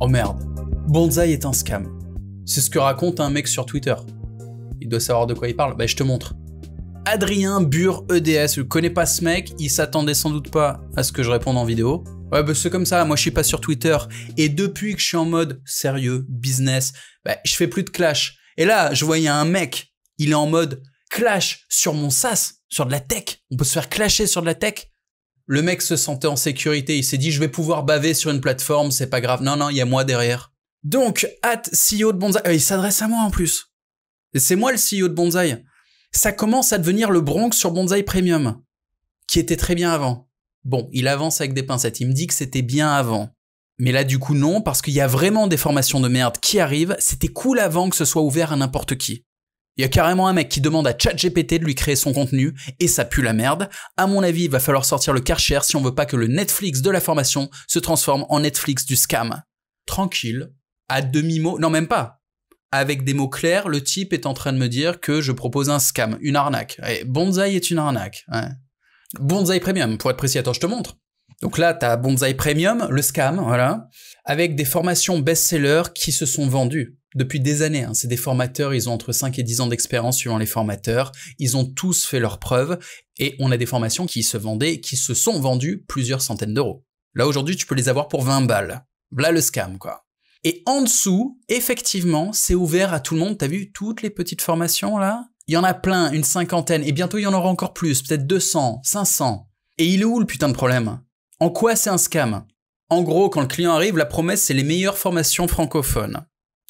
Oh merde, Bonsaï est un scam. C'est ce que raconte un mec sur Twitter. Il doit savoir de quoi il parle. Bah je te montre. Adrien Bure EDS, je connais pas ce mec, il s'attendait sans doute pas à ce que je réponde en vidéo. Ouais bah c'est comme ça, moi je suis pas sur Twitter. Et depuis que je suis en mode sérieux, business, bah je fais plus de clash. Et là, je voyais un mec, il est en mode clash sur mon SaaS, sur de la tech. On peut se faire clasher sur de la tech. Le mec se sentait en sécurité, il s'est dit je vais pouvoir baver sur une plateforme, c'est pas grave. Non, il y a moi derrière. Donc, CEO de Bonsaï, il s'adresse à moi en plus. Et c'est moi le CEO de Bonsaï. Ça commence à devenir le Bronx sur Bonsaï Premium, qui était très bien avant. Bon, il avance avec des pincettes, il me dit que c'était bien avant. Mais là du coup non, parce qu'il y a vraiment des formations de merde qui arrivent, c'était cool avant que ce soit ouvert à n'importe qui. Il y a carrément un mec qui demande à ChatGPT de lui créer son contenu, et ça pue la merde. À mon avis, il va falloir sortir le Karcher si on veut pas que le Netflix de la formation se transforme en Netflix du scam. Tranquille, à demi-mot, non même pas. Avec des mots clairs, le type est en train de me dire que je propose un scam, une arnaque. Et Bonsaï est une arnaque. Ouais. Bonsaï Premium, pour être précis, attends, je te montre. Donc là, t'as Bonsaï Premium, le scam, voilà, avec des formations best-sellers qui se sont vendues depuis des années. Hein. C'est des formateurs, ils ont entre 5 et 10 ans d'expérience suivant les formateurs. Ils ont tous fait leurs preuves et on a des formations qui se vendaient, qui se sont vendues plusieurs centaines d'euros. Là, aujourd'hui, tu peux les avoir pour 20 balles. Voilà le scam, quoi. Et en dessous, effectivement, c'est ouvert à tout le monde. T'as vu toutes les petites formations, là? Il y en a plein, une cinquantaine, et bientôt il y en aura encore plus, peut-être 200, 500. Et il est où le putain de problème? En quoi c'est un scam? En gros, quand le client arrive, la promesse, c'est les meilleures formations francophones.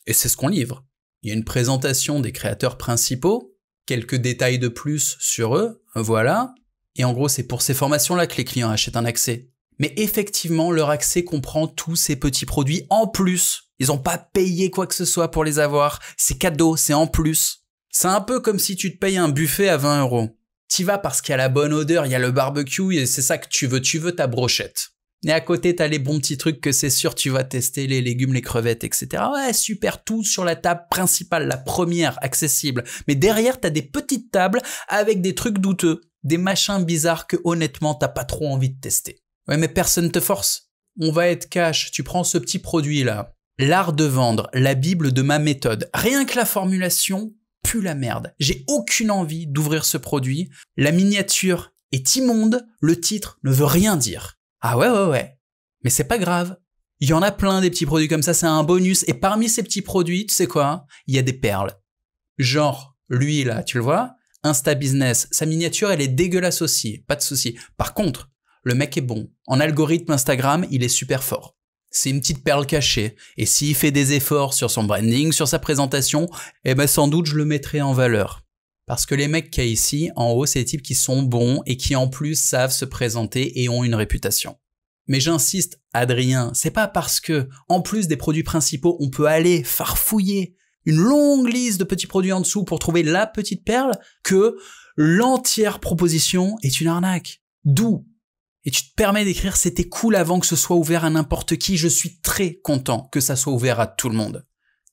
Et c'est ce qu'on livre. Il y a une présentation des créateurs principaux, quelques détails de plus sur eux, voilà. Et en gros, c'est pour ces formations-là que les clients achètent un accès. Mais effectivement, leur accès comprend tous ces petits produits en plus. Ils n'ont pas payé quoi que ce soit pour les avoir. C'est cadeau, c'est en plus. C'est un peu comme si tu te payes un buffet à 20 €. T'y vas parce qu'il y a la bonne odeur, il y a le barbecue, et c'est ça que tu veux ta brochette. Et à côté, t'as les bons petits trucs que c'est sûr tu vas tester, les légumes, les crevettes, etc. Ouais, super, tout sur la table principale, la première, accessible. Mais derrière, t'as des petites tables avec des trucs douteux, des machins bizarres que honnêtement, t'as pas trop envie de tester. Ouais, mais personne te force. On va être cash, tu prends ce petit produit-là. L'art de vendre, la bible de ma méthode. Rien que la formulation pue la merde. J'ai aucune envie d'ouvrir ce produit. La miniature est immonde, le titre ne veut rien dire. Ah ouais. Mais c'est pas grave. Il y en a plein des petits produits comme ça, c'est un bonus. Et parmi ces petits produits, tu sais quoi? Il y a des perles. Genre, lui là, tu le vois? Insta Business, sa miniature, elle est dégueulasse aussi, pas de souci. Par contre, le mec est bon. En algorithme Instagram, il est super fort. C'est une petite perle cachée. Et s'il fait des efforts sur son branding, sur sa présentation, eh ben sans doute je le mettrai en valeur. Parce que les mecs qu'il y a ici, en haut, c'est des types qui sont bons et qui en plus savent se présenter et ont une réputation. Mais j'insiste, Adrien, c'est pas parce que, en plus des produits principaux, on peut aller farfouiller une longue liste de petits produits en dessous pour trouver la petite perle que l'entière proposition est une arnaque. D'où? Et tu te permets d'écrire « C'était cool avant que ce soit ouvert à n'importe qui, je suis très content que ça soit ouvert à tout le monde ».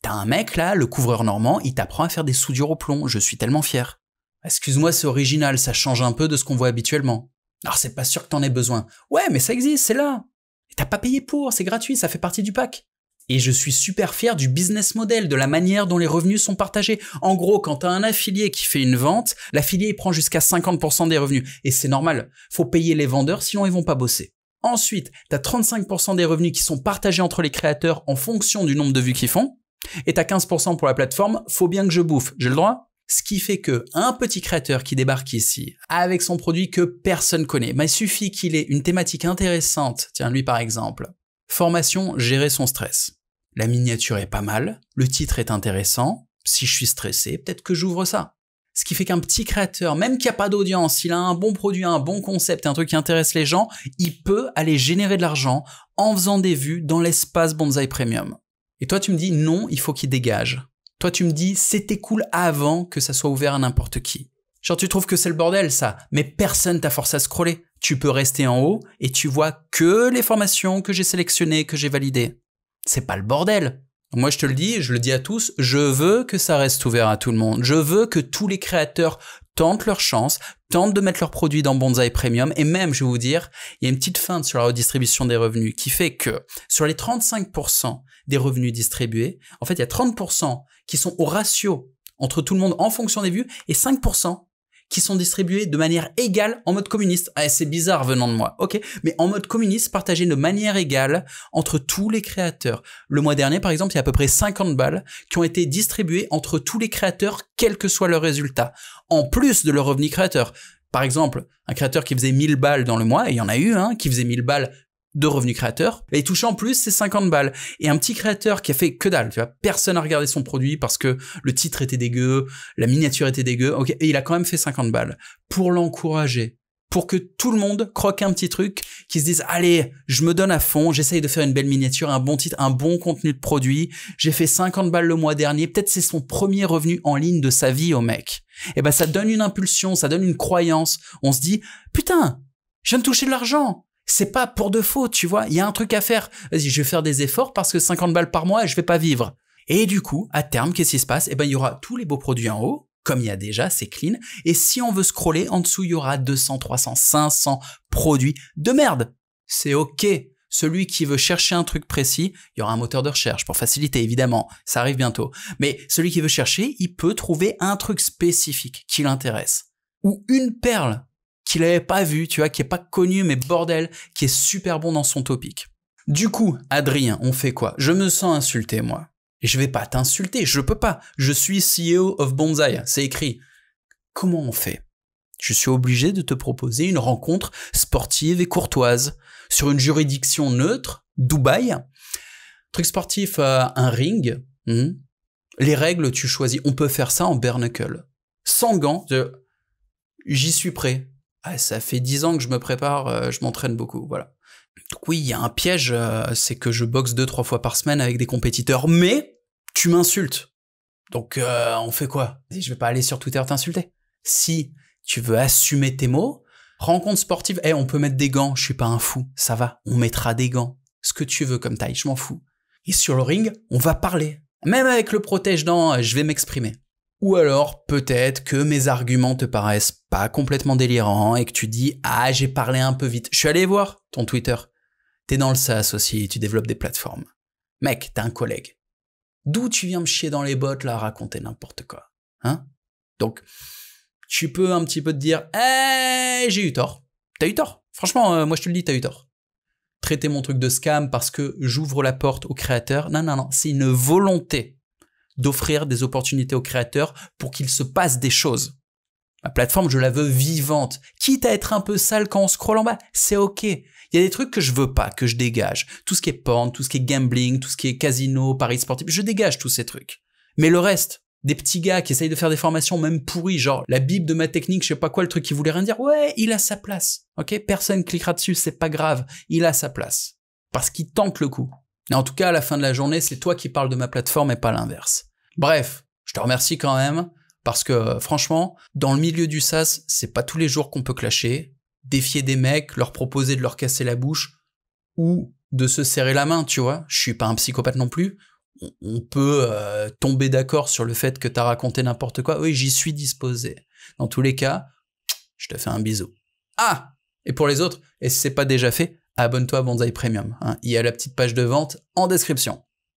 T'as un mec là, le couvreur normand, il t'apprend à faire des soudures au plomb, je suis tellement fier. Excuse-moi, c'est original, ça change un peu de ce qu'on voit habituellement. Alors c'est pas sûr que t'en aies besoin. Ouais, mais ça existe, c'est là. Et t'as pas payé pour, c'est gratuit, ça fait partie du pack. Et je suis super fier du business model, de la manière dont les revenus sont partagés. En gros, quand t'as un affilié qui fait une vente, l'affilié il prend jusqu'à 50% des revenus. Et c'est normal, faut payer les vendeurs sinon ils vont pas bosser. Ensuite, t'as 35% des revenus qui sont partagés entre les créateurs en fonction du nombre de vues qu'ils font. Et t'as 15% pour la plateforme, faut bien que je bouffe, j'ai le droit? Ce qui fait que un petit créateur qui débarque ici, avec son produit que personne connaît, il suffit qu'il ait une thématique intéressante, tiens lui par exemple, formation, gérer son stress. La miniature est pas mal, le titre est intéressant, si je suis stressé, peut-être que j'ouvre ça. Ce qui fait qu'un petit créateur, même qui a pas d'audience, il a un bon produit, un bon concept, un truc qui intéresse les gens, il peut aller générer de l'argent en faisant des vues dans l'espace Bonsaï Premium. Et toi, tu me dis non, il faut qu'il dégage. Toi, tu me dis c'était cool avant que ça soit ouvert à n'importe qui. Genre, tu trouves que c'est le bordel, ça. Mais personne t'a forcé à scroller. Tu peux rester en haut et tu vois que les formations que j'ai sélectionnées, que j'ai validées. C'est pas le bordel. Moi, je te le dis, je le dis à tous, je veux que ça reste ouvert à tout le monde. Je veux que tous les créateurs tentent leur chance, tentent de mettre leurs produits dans Bonsaï Premium. Et même, je vais vous dire, il y a une petite feinte sur la redistribution des revenus qui fait que sur les 35% des revenus distribués, en fait, il y a 30% qui sont au ratio entre tout le monde en fonction des vues et 5% qui sont distribués de manière égale en mode communiste. Ah, c'est bizarre venant de moi, ok, mais en mode communiste, partagé de manière égale entre tous les créateurs. Le mois dernier, par exemple, il y a à peu près 50 balles qui ont été distribuées entre tous les créateurs, quel que soit leur résultat, en plus de leur revenu créateur. Par exemple, un créateur qui faisait 1000 balles dans le mois, et il y en a eu un qui faisait 1000 balles de revenus créateurs, et il touchait en plus ses 50 balles. Et un petit créateur qui a fait que dalle, tu vois, personne n'a regardé son produit parce que le titre était dégueu, la miniature était dégueu, ok, et il a quand même fait 50 balles. Pour l'encourager, pour que tout le monde croque un petit truc, qui se dise, allez, je me donne à fond, j'essaye de faire une belle miniature, un bon titre, un bon contenu de produit, j'ai fait 50 balles le mois dernier, peut-être c'est son premier revenu en ligne de sa vie au mec. Et ben ça donne une impulsion, ça donne une croyance, on se dit, putain, je viens de toucher de l'argent. C'est pas pour de faux, tu vois, il y a un truc à faire. Vas-y, je vais faire des efforts parce que 50 balles par mois, je vais pas vivre. Et du coup, à terme, qu'est-ce qui se passe? Eh ben, il y aura tous les beaux produits en haut, comme il y a déjà, c'est clean. Et si on veut scroller, en dessous, il y aura 200, 300, 500 produits de merde. C'est ok. Celui qui veut chercher un truc précis, il y aura un moteur de recherche pour faciliter, évidemment. Ça arrive bientôt. Mais celui qui veut chercher, il peut trouver un truc spécifique qui l'intéresse. Ou une perle qu'il avait pas vu, tu vois, qui est pas connu, mais bordel, qui est super bon dans son topic. Du coup, Adrien, on fait quoi? Je me sens insulté, moi. Et je vais pas t'insulter, je peux pas. Je suis CEO of Bonsaï, c'est écrit. Comment on fait? Je suis obligé de te proposer une rencontre sportive et courtoise sur une juridiction neutre, Dubaï. Truc sportif, un ring. Les règles, tu choisis. On peut faire ça en bare knuckle. Sans gants, j'y suis prêt. Ah, ça fait 10 ans que je me prépare, je m'entraîne beaucoup, voilà. Donc oui, il y a un piège, c'est que je boxe 2-3 fois par semaine avec des compétiteurs, mais tu m'insultes. Donc on fait quoi? Je vais pas aller sur Twitter t'insulter. Si tu veux assumer tes mots, rencontre sportive, on peut mettre des gants, je suis pas un fou, ça va, on mettra des gants. Ce que tu veux comme taille, je m'en fous. Et sur le ring, on va parler. Même avec le protège-dents, je vais m'exprimer. Ou alors, peut-être que mes arguments te paraissent pas complètement délirants et que tu dis « Ah, j'ai parlé un peu vite. » Je suis allé voir ton Twitter. T'es dans le SaaS aussi, tu développes des plateformes. Mec, t'es un collègue. D'où tu viens me chier dans les bottes, là, à raconter n'importe quoi, hein? Donc, tu peux un petit peu te dire « j'ai eu tort. » T'as eu tort. Franchement, moi je te le dis, t'as eu tort. Traiter mon truc de scam parce que j'ouvre la porte aux créateurs. Non, c'est une volonté d'offrir des opportunités aux créateurs pour qu'il se passe des choses. Ma plateforme, je la veux vivante. Quitte à être un peu sale quand on scrolle en bas, c'est ok. Il y a des trucs que je veux pas, que je dégage. Tout ce qui est porn, tout ce qui est gambling, tout ce qui est casino, paris sportif, je dégage tous ces trucs. Mais le reste, des petits gars qui essayent de faire des formations même pourries, genre la bible de ma technique, je sais pas quoi, le truc qui voulait rien dire, ouais, il a sa place. Ok, personne cliquera dessus, c'est pas grave. Il a sa place. Parce qu'il tente le coup. Et en tout cas, à la fin de la journée, c'est toi qui parles de ma plateforme et pas l'inverse. Bref, je te remercie quand même, parce que franchement, dans le milieu du SaaS, c'est pas tous les jours qu'on peut clasher, défier des mecs, leur proposer de leur casser la bouche, ou de se serrer la main, tu vois. Je suis pas un psychopathe non plus. On peut tomber d'accord sur le fait que t'as raconté n'importe quoi. Oui, j'y suis disposé. Dans tous les cas, je te fais un bisou. Ah! Et pour les autres, et si c'est pas déjà fait, abonne-toi à Bonsaï Premium. Il y a la petite page de vente en description.